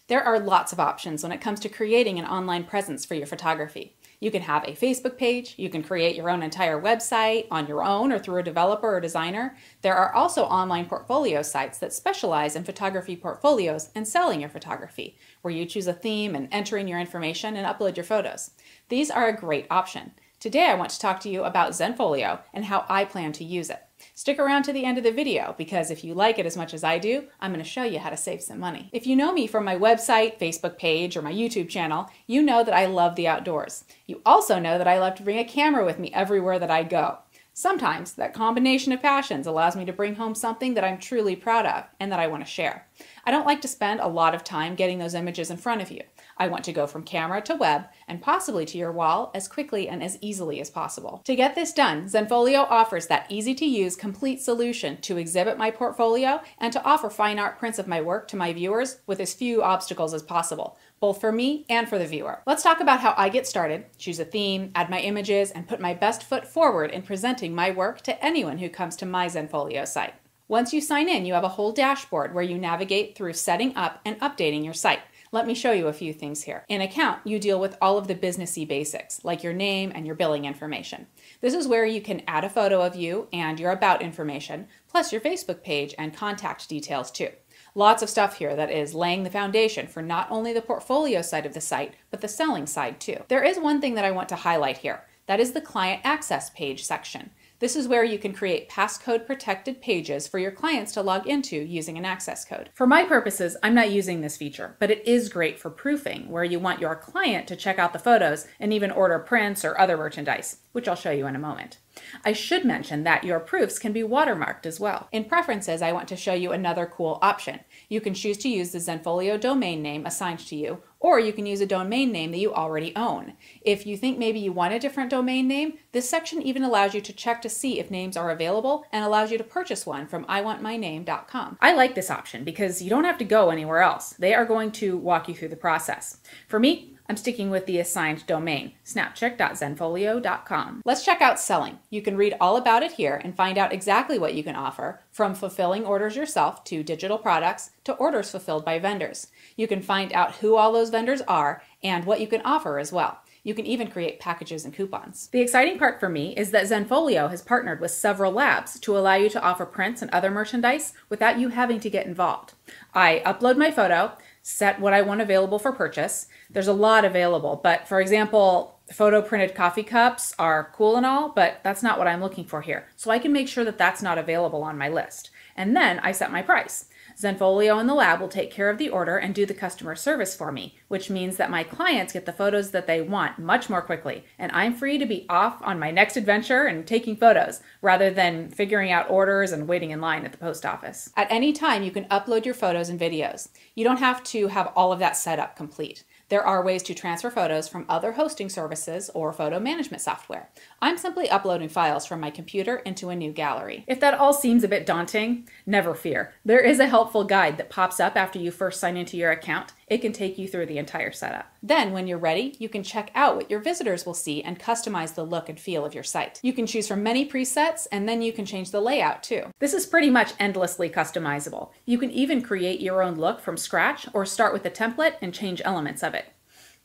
There are lots of options when it comes to creating an online presence for your photography. You can have a Facebook page, you can create your own entire website on your own or through a developer or designer. There are also online portfolio sites that specialize in photography portfolios and selling your photography, where you choose a theme and enter in your information and upload your photos. These are a great option. Today I want to talk to you about Zenfolio and how I plan to use it. Stick around to the end of the video because if you like it as much as I do, I'm going to show you how to save some money. If you know me from my website, Facebook page, or my YouTube channel, you know that I love the outdoors. You also know that I love to bring a camera with me everywhere that I go. Sometimes that combination of passions allows me to bring home something that I'm truly proud of and that I want to share. I don't like to spend a lot of time getting those images in front of you. I want to go from camera to web and possibly to your wall as quickly and as easily as possible. To get this done, Zenfolio offers that easy-to-use, complete solution to exhibit my portfolio and to offer fine art prints of my work to my viewers with as few obstacles as possible, both for me and for the viewer. Let's talk about how I get started, choose a theme, add my images, and put my best foot forward in presenting my work to anyone who comes to my Zenfolio site. Once you sign in, you have a whole dashboard where you navigate through setting up and updating your site. Let me show you a few things here. In Account, you deal with all of the businessy basics, like your name and your billing information. This is where you can add a photo of you and your about information, plus your Facebook page and contact details too. Lots of stuff here that is laying the foundation for not only the portfolio side of the site, but the selling side too. There is one thing that I want to highlight here. That is the Client Access Page section. This is where you can create passcode protected pages for your clients to log into using an access code. For my purposes, I'm not using this feature, but it is great for proofing, where you want your client to check out the photos and even order prints or other merchandise, which I'll show you in a moment. I should mention that your proofs can be watermarked as well. In Preferences, I want to show you another cool option. You can choose to use the Zenfolio domain name assigned to you, or you can use a domain name that you already own. If you think maybe you want a different domain name, this section even allows you to check to see if names are available and allows you to purchase one from iwantmyname.com. I like this option because you don't have to go anywhere else. They are going to walk you through the process. For me, I'm sticking with the assigned domain, snapchick.zenfolio.com. Let's check out selling. You can read all about it here and find out exactly what you can offer, from fulfilling orders yourself to digital products to orders fulfilled by vendors. You can find out who all those vendors are and what you can offer as well. You can even create packages and coupons. The exciting part for me is that Zenfolio has partnered with several labs to allow you to offer prints and other merchandise without you having to get involved. I upload my photo, set what I want available for purchase. There's a lot available, but for example, photo printed coffee cups are cool and all, but that's not what I'm looking for here. So I can make sure that that's not available on my list. And then I set my price. Zenfolio and the lab will take care of the order and do the customer service for me, which means that my clients get the photos that they want much more quickly, and I'm free to be off on my next adventure and taking photos, rather than figuring out orders and waiting in line at the post office. At any time, you can upload your photos and videos. You don't have to have all of that set up complete. There are ways to transfer photos from other hosting services or photo management software. I'm simply uploading files from my computer into a new gallery. If that all seems a bit daunting, never fear. There is a helpful guide that pops up after you first sign into your account. It can take you through the entire setup. Then, when you're ready, you can check out what your visitors will see and customize the look and feel of your site. You can choose from many presets, and then you can change the layout too. This is pretty much endlessly customizable. You can even create your own look from scratch or start with a template and change elements of it.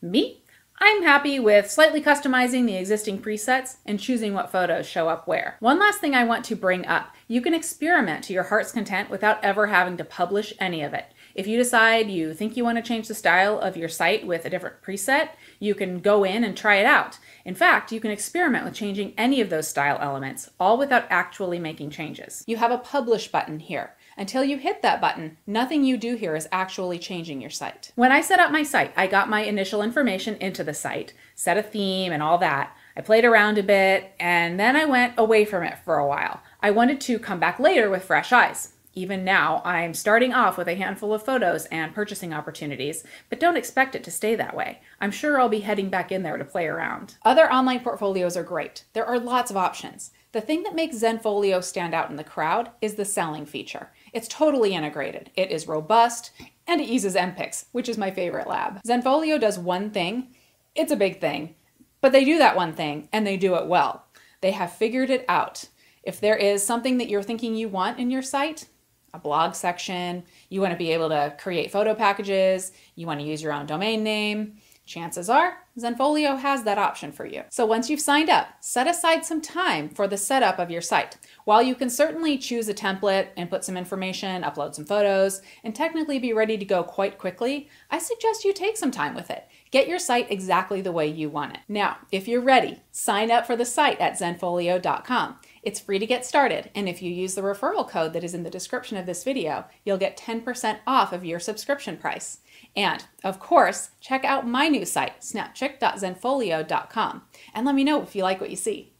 Me? I'm happy with slightly customizing the existing presets and choosing what photos show up where. One last thing I want to bring up. You can experiment to your heart's content without ever having to publish any of it. If you decide you think you want to change the style of your site with a different preset, you can go in and try it out. In fact, you can experiment with changing any of those style elements, all without actually making changes. You have a Publish button here. Until you hit that button, nothing you do here is actually changing your site. When I set up my site, I got my initial information into the site, set a theme and all that. I played around a bit, and then I went away from it for a while. I wanted to come back later with fresh eyes. Even now, I'm starting off with a handful of photos and purchasing opportunities, but don't expect it to stay that way. I'm sure I'll be heading back in there to play around. Other online portfolios are great. There are lots of options. The thing that makes Zenfolio stand out in the crowd is the selling feature. It's totally integrated. It is robust, and it uses MPix, which is my favorite lab. Zenfolio does one thing. It's a big thing, but they do that one thing, and they do it well. They have figured it out. If there is something that you're thinking you want in your site, a blog section, you want to be able to create photo packages, you want to use your own domain name, chances are Zenfolio has that option for you. So once you've signed up, set aside some time for the setup of your site. While you can certainly choose a template, input some information, upload some photos, and technically be ready to go quite quickly, I suggest you take some time with it. Get your site exactly the way you want it. Now, if you're ready, sign up for the site at zenfolio.com. It's free to get started, and if you use the referral code that is in the description of this video, you'll get 10% off of your subscription price. And, of course, check out my new site, snapchick.zenfolio.com, and let me know if you like what you see.